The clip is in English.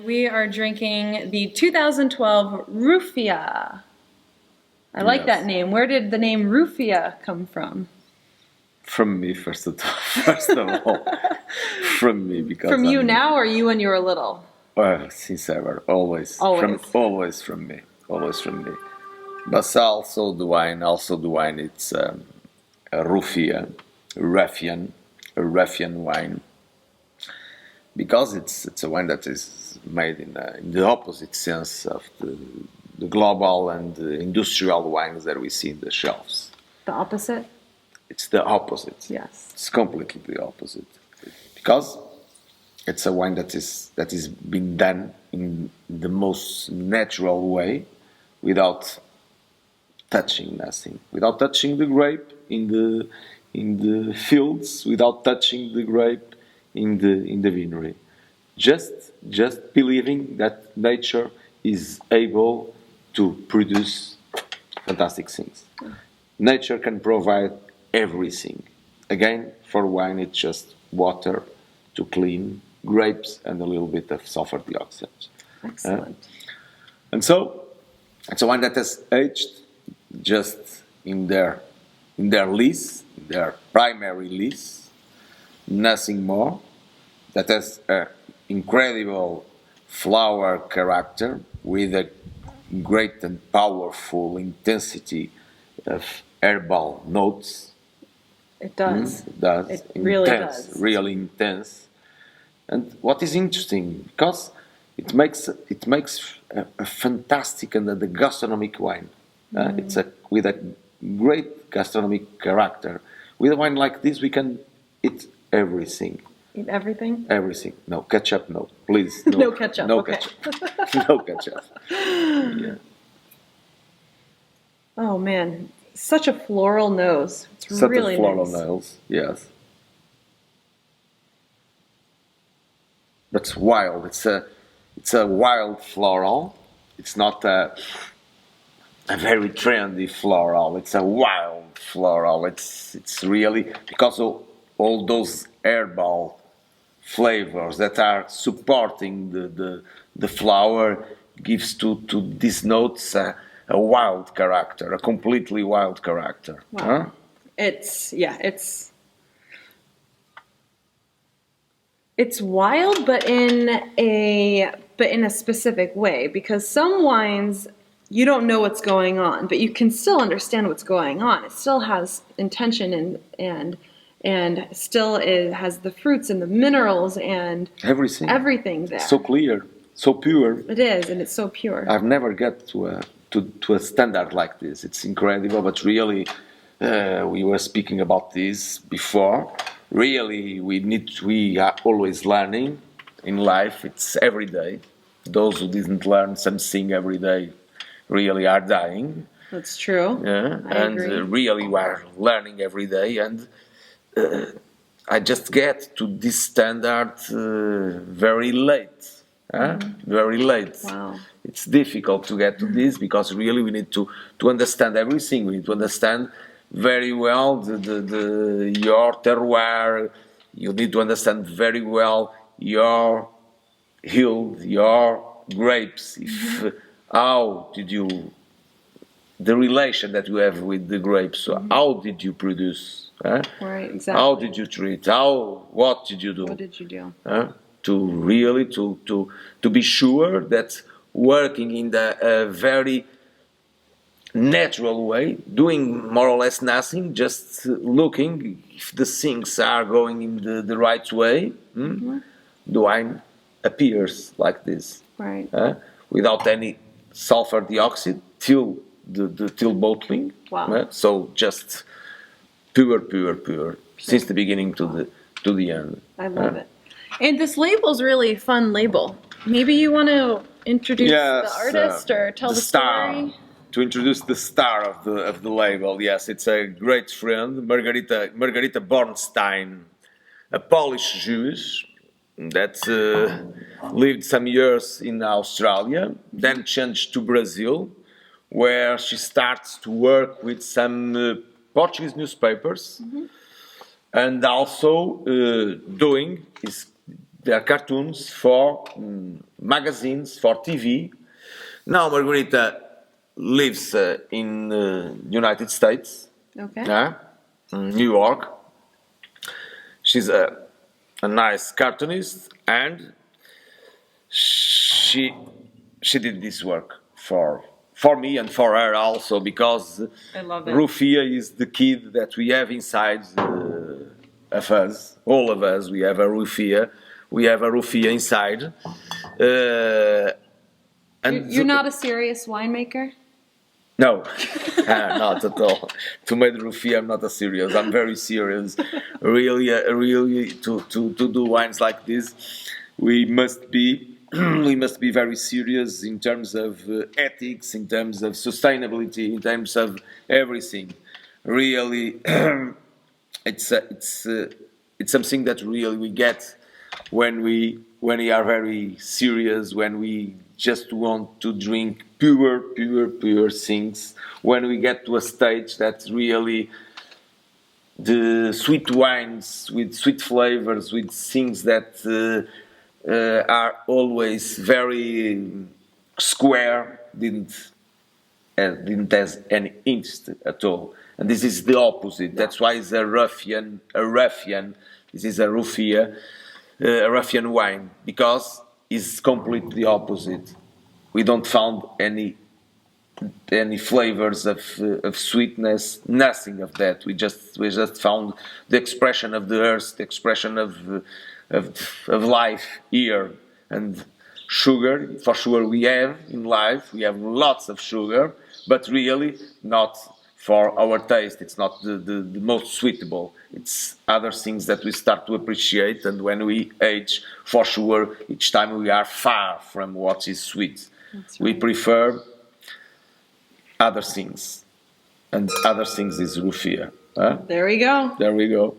We are drinking the 2012 Rufia. I like Yes. that name. Where did the name Rufia come from? From me, first of all. From me, because From you now, or you when you were little? Since ever, always. Always. Always from me. Always from me. But also the wine, it's a Rufia, a Ruffian wine. Because it's a wine that is made in the opposite sense of the global and the industrial wines that we see in the shelves. The opposite? It's the opposite. Yes. It's completely the opposite. Because it's a wine that is being done in the most natural way, without touching nothing, without touching the grape in the fields, without touching the grape in the vinery. Just believing that nature is able to produce fantastic things. Nature can provide everything. Again, for wine, it's just water to clean, grapes, and a little bit of sulfur dioxide. Excellent. And so, it's a wine that has aged just in their lease, their primary lease, nothing more. That has an incredible flower character with a great and powerful intensity of herbal notes. It does. It does. It really intense, does. really intense. And what is interesting, because it makes a fantastic and a gastronomic wine. It's with a great gastronomic character. With a wine like this, we can eat everything. Eat everything? Everything. No ketchup. No, please. No ketchup. No Okay. ketchup. No ketchup. Yeah. Oh man, such a floral nose. It's Such really a floral nice. nose. Yes. But wild. It's a wild floral. It's not a very trendy floral. It's a wild floral. It's really because of all those herbal flavors that are supporting the flower gives to these notes a wild character, a completely wild character. Wow. Huh? It's wild, but in a specific way, because some wines you don't know what's going on, but you can still understand what's going on. It still has intention and still has the fruits and the minerals and everything there. So clear, so pure. It is, and it's so pure. I've never got to a standard like this. It's incredible, but really, we were speaking about this before. Really, we are always learning in life. It's every day. Those who didn't learn something every day really are dying. That's true. Yeah, I agree. really we are learning every day. And I just get to this standard very late. Very late. Wow. It's difficult to get to this because really we need to understand everything. We need to understand very well your terroir. You need to understand very well your yield, your grapes. If how did you the relation that you have with the grapes? So how did you produce? Right, exactly. How did you treat? What did you do? What did you do? To really to be sure that working in the very natural way, doing more or less nothing, just looking if the things are going in the right way, the wine appears like this, Right. without any sulfur dioxide till till bottling. Wow. So just pure, since the beginning to the end. I love it. And this label's really a fun label. Maybe you want to introduce the artist or tell the story? To introduce the star of the label, yes, it's a great friend, Margarita Bornstein, a Polish Jewish that lived some years in Australia, then changed to Brazil, where she starts to work with some Portuguese newspapers, and also doing their cartoons for magazines, for TV. Now Margarita lives in United States, Okay. in New York. She's a nice cartoonist, and she did this work for me and for her also, because I love it. Rufia is the kid that we have inside of us, all of us. We have a Rufia. We have a Rufia inside. And You're not a serious winemaker? no, not at all. To make Rufia, I'm not a serious. I'm very serious. Really, to do wines like this, we must be we must be very serious in terms of ethics, in terms of sustainability, in terms of everything. Really, it's something that really we get when we are very serious, when we just want to drink pure things, when we get to a stage that really the sweet wines with sweet flavors, with things that are always very square, didn't have any interest at all. And this is the opposite. That's why it's a ruffian. This is a Rufia, a ruffian wine, because it's completely opposite. We don't found any flavors of sweetness, nothing of that. We just found the expression of the earth, the expression of life here, and sugar. For sure, we have in life. We have lots of sugar, but really not for our taste. It's not the most suitable. It's other things that we start to appreciate, and when we age, for sure, each time we are far from what is sweet. That's We right. prefer other things, and other things is Rufia. Huh? There we go. There we go.